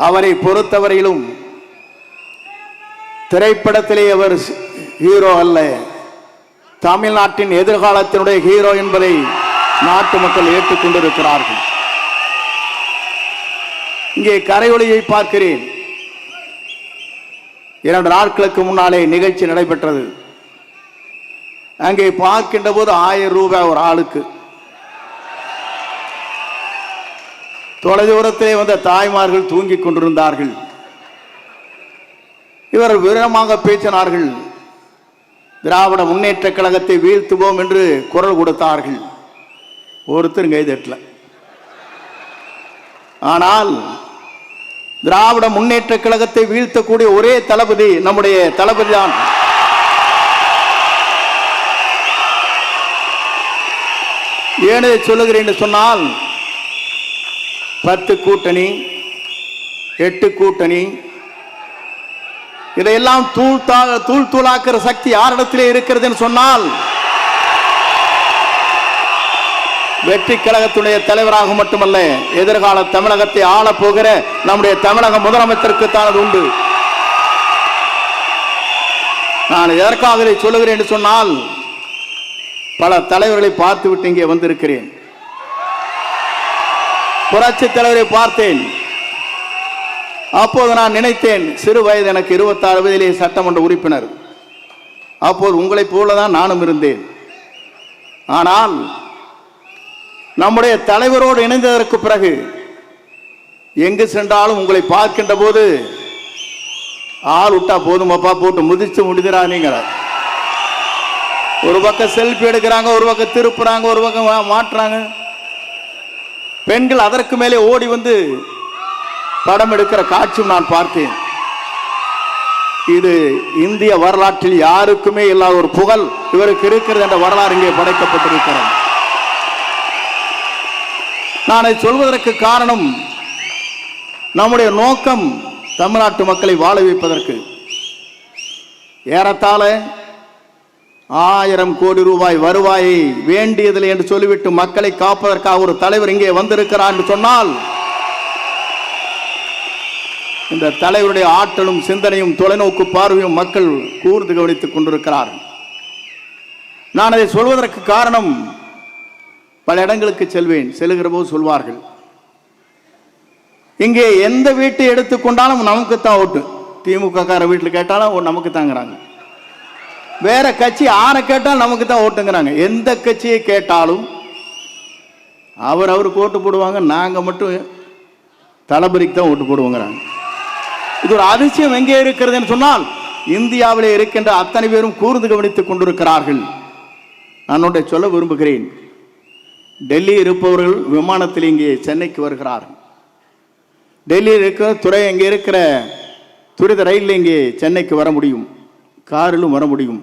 அவரை பொறுத்தவரையிலும் திரைப்படத்திலே அவர் ஹீரோ அல்ல, தமிழ்நாட்டின் எதிர்காலத்தினுடைய ஹீரோ என்பதை நாட்டு மக்கள் ஏற்றுக்கொண்டிருக்கிறார்கள். இங்கே கரையொலியை பார்க்கிறேன். 2 நாட்களுக்கு முன்னாலே நிகழ்ச்சி நடைபெற்றது. அங்கே பார்க்கின்ற போது 1000 ரூபாய் ஒரு ஆளுக்கு. தொலைதூரத்திலே வந்த தாய்மார்கள் தூங்கிக் கொண்டிருந்தார்கள். இவர்கள் வீரமாக பேசினார்கள். திராவிட முன்னேற்ற கழகத்தை வீழ்த்துவோம் என்று குரல் கொடுத்தார்கள். ஒருத்தர் கைதட்டல. ஆனால் திராவிட முன்னேற்ற கழகத்தை வீழ்த்தக்கூடிய ஒரே தளபதி நம்முடைய தளபதி தான். ஏன் சொல்லுகிறேன் என்று சொன்னால் 10 கூட்டணி 8 கூட்டணி இதையெல்லாம் தூள் தூளாக்குற சக்தி யாரிடத்திலே இருக்கிறது என்று சொன்னால் வெற்றி கழகத்துடைய தலைவராக மட்டுமல்ல, எதிர்கால தமிழகத்தை ஆள போகிற நம்முடைய தமிழக முதலமைச்சருக்கு தான் அது உண்டு. நான் எதற்காக இதை சொல்லுகிறேன் என்று சொன்னால், பல தலைவர்களை பார்த்துவிட்டு இங்கே வந்திருக்கிறேன். புரட்சி தலைவரை பார்த்தேன். அப்போது நான் நினைத்தேன், சிறு வயது எனக்கு 26 வயதிலே சட்டமன்ற உறுப்பினர். அப்போது உங்களைப் போலதான் நானும் இருந்தேன். ஆனால் நம்முடைய தலைவரோடு இணைந்ததற்கு பிறகு எங்கு சென்றாலும் உங்களை பார்க்கின்ற போது ஆள் விட்டா போதுமப்பா, போட்டு முதிச்சு முடிதுரா. நீங்க ஒரு பக்கம் செல்ஃபி எடுக்கிறாங்க, ஒரு பக்கம் திருப்புறாங்க, ஒரு பக்கம் மாற்றுறாங்க. பெண்கள் அதற்கு மேலே ஓடி வந்து படம் எடுக்கிற காட்சியும் நான் பார்த்தேன். இது இந்திய வரலாற்றில் யாருக்குமே இல்லாத ஒரு புகழ் இவருக்கு இருக்கிறது என்ற வரலாறு இங்கே படைக்கப்பட்டிருக்கிறது. நான் சொல்வதற்கு காரணம், நம்முடைய நோக்கம் தமிழ்நாட்டு மக்களை வாழ வைப்பதற்கு. ஏறத்தாழ 1000 கோடி ரூபாய் வருவாயை வேண்டியதில்லை என்று சொல்லிவிட்டு மக்களை காப்பதற்காக ஒரு தலைவர் இங்கே வந்திருக்கிறார் என்று சொன்னால், இந்த தலைவருடைய ஆற்றலும் சிந்தனையும் தொலைநோக்கு பார்வையும் மக்கள் கூர்ந்து கவனித்துக் கொண்டிருக்கிறார்கள். நான் அதை சொல்வதற்கு காரணம், பல இடங்களுக்கு செல்வேன். செல்லுகிற போது சொல்வார்கள், இங்கே எந்த வீட்டை எடுத்துக்கொண்டாலும் நமக்கு தான் ஓட்டு. திமுக கார வீட்டில் கேட்டாலும் நமக்கு தாங்கிறாங்க. வேற கட்சி ஆரை கேட்டாலும் நமக்கு தான் ஓட்டுங்கிறாங்க. எந்த கட்சியை கேட்டாலும் அவருக்கு ஓட்டு போடுவாங்க, நாங்கள் மட்டும் தளபதிக்கு தான் ஓட்டு போடுவோங்கிறாங்க. இது ஒரு அதிசயம் எங்கே இருக்கிறது சொன்னால், இந்தியாவிலே இருக்கின்ற அத்தனை பேரும் கூர்ந்து கவனித்துக் கொண்டிருக்கிறார்கள். நான் சொல்ல விரும்புகிறேன், டெல்லி இருப்பவர்கள் விமானத்தில் இங்கே சென்னைக்கு வருகிறார்கள். டெல்லியில் இருக்கிற துறை இங்கே இருக்கிற துரித ரயிலில் இங்கே சென்னைக்கு வர முடியும், காரிலும் வர முடியும்.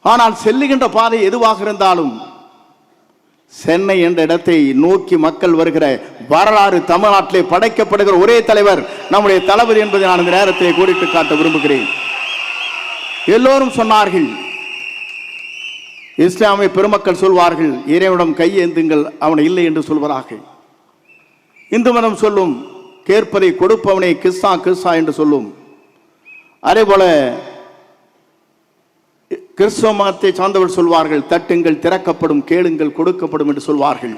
ஆனால் செல்லுகின்ற பாதை எதுவாக இருந்தாலும் சென்னை என்ற இடத்தை நோக்கி மக்கள் வருகிற வரலாறு தமிழ்நாட்டிலே படைக்கப்படுகிற ஒரே தலைவர் நம்முடைய தளபதி என்பதை நான் இந்த நேரத்தை கோடிட்டு காட்ட விரும்புகிறேன். எல்லோரும் சொன்னார்கள், இஸ்லாமிய பெருமக்கள் சொல்வார்கள், இறைவனிடம் கையேந்துங்கள், அவனை இல்லை என்று சொல்வதாக. இந்து மதம் சொல்லும், கேட்பதை கொடுப்பவனை கிஸ்ஸா கிஸ்ஸா என்று சொல்லும். அதே போல கிறிஸ்தவ மதத்தை சார்ந்தவர்கள் சொல்வார்கள், தட்டுங்கள் திறக்கப்படும், கேளுங்கள் கொடுக்கப்படும் என்று சொல்வார்கள்.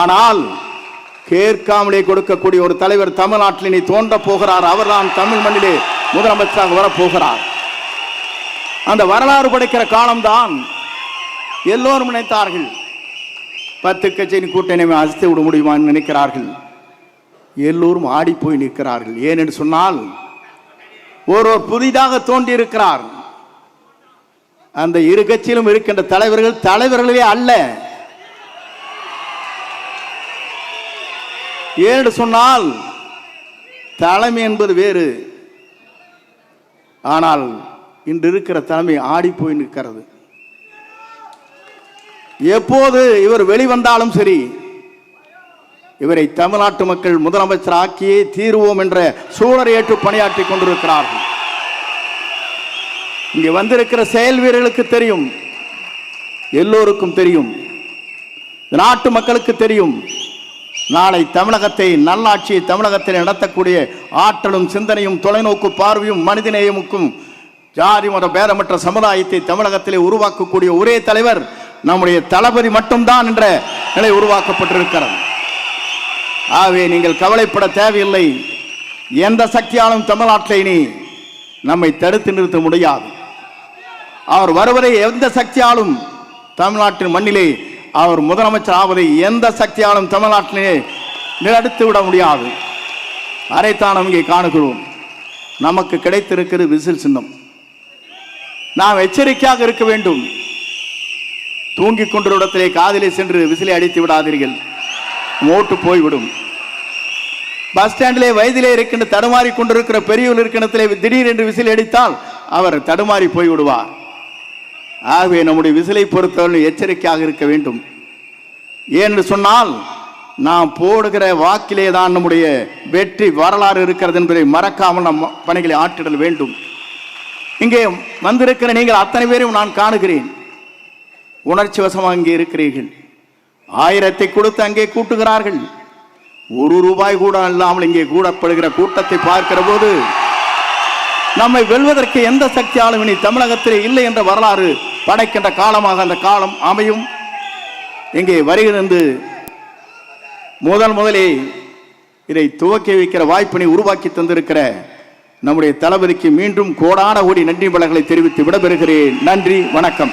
ஆனால் கேட்காமலே கொடுக்கக்கூடிய ஒரு தலைவர் தமிழ்நாட்டில் இனி தோன்ற போகிறார். அவர்தான் தமிழ் மண்ணிலே முதலமைச்சராக வரப்போகிறார். அந்த வரலாறு படைக்கிற காலம்தான். எல்லோரும் நினைத்தார்கள் 10 கட்சியின் கூட்டணி அசைத்து விட முடியுமா நினைக்கிறார்கள். எல்லோரும் ஆடி போய் நிற்கிறார்கள். ஏனென்று சொன்னால், ஒருவர் புதிதாக தோன்றி இருக்கிறார். அந்த இரு கட்சியிலும் இருக்கின்ற தலைவர்களே அல்ல. ஏனென்று சொன்னால், தலைமை என்பது வேறு. ஆனால் இன்று இருக்கிற தலைமை ஆடி போய் நிற்கிறது. எப்போது இவர் வெளிவந்தாலும் சரி, இவரை தமிழ்நாட்டு மக்கள் முதலமைச்சர் ஆக்கியே தீர்வோம் என்ற சூழலை ஏற்று பணியாற்றி கொண்டிருக்கிறார்கள். இங்கே வந்திருக்கிற செயல் வீரர்களுக்கு தெரியும், எல்லோருக்கும் தெரியும், நாட்டு மக்களுக்கு தெரியும். நாளை தமிழகத்தை நல்லாட்சியை தமிழகத்தில் நடத்தக்கூடிய ஆற்றலும் சிந்தனையும் தொலைநோக்கு பார்வையும் மனிதநேயமுக்கும் ஜாதி மத பேதமற்ற சமுதாயத்தை தமிழகத்திலே உருவாக்கக்கூடிய ஒரே தலைவர் நம்முடைய தளபதி மட்டும்தான் என்ற நிலை உருவாக்கப்பட்டிருக்கிறது. ஆகவே நீங்கள் கவலைப்பட தேவையில்லை. எந்த சக்தியாலும் தமிழ்நாட்டில் இனி நம்மை தடுத்து நிறுத்த முடியாது. அவர் வருவதை எந்த சக்தியாலும் தமிழ்நாட்டின் மண்ணிலே அவர் முதலமைச்சர் ஆவதை எந்த சக்தியாலும் தமிழ்நாட்டிலே நிறுத்தி விட முடியாது. அதைத்தான் இங்கே காணுகிறோம். நமக்கு கிடைத்திருக்கிறது விசில் சின்னம். நாம் எச்சரிக்கையாக இருக்க வேண்டும். தூங்கிக் கொண்ட இடத்திலே காதிலே சென்று விசிலை அடித்து விடாதீர்கள், ஓட்டு போய்விடும். பஸ் ஸ்டாண்டிலே வயதிலே இருக்கின்ற தடுமாறி கொண்டிருக்கிற பெரியவர் இருக்கின்றத்திலே திடீர் என்று விசில் அடித்தால் அவர் தடுமாறி போய்விடுவார். ஆகவே நம்முடைய விசிலை பொறுத்தவரை எச்சரிக்கையாக இருக்க வேண்டும். ஏனென்று சொன்னால் நாம் போடுகிற வாக்கிலே தான் நம்முடைய வெற்றி வரலாறு இருக்கிறது என்பதை மறக்காமல் நம் பணிகளை ஆற்றிடல் வேண்டும். இங்கே வந்திருக்கிற நீங்கள் அத்தனை பேரையும் நான் காணுகிறேன். உணர்ச்சி வசமாக இங்கே இருக்கிறீர்கள். 1000 கொடுத்து அங்கே கூட்டுகிறார்கள். 1 ரூபாய் கூட இல்லாமல் இங்கே கூடப்படுகிற கூட்டத்தை பார்க்கிற போது நம்மை வெல்வதற்கு எந்த சக்தியாலும் இனி தமிழகத்திலே இல்லை என்ற வரலாறு படைக்கின்ற காலமாக அந்த காலம் அமையும். இங்கே வருகிறது முதலே இதை துவக்கி வைக்கிற வாய்ப்பினை உருவாக்கி தந்திருக்கிற நம்முடைய தளபதிக்கு மீண்டும் கோடான கோடி நன்றி வளங்களை தெரிவித்து விடைபெறுகிறேன். நன்றி, வணக்கம்.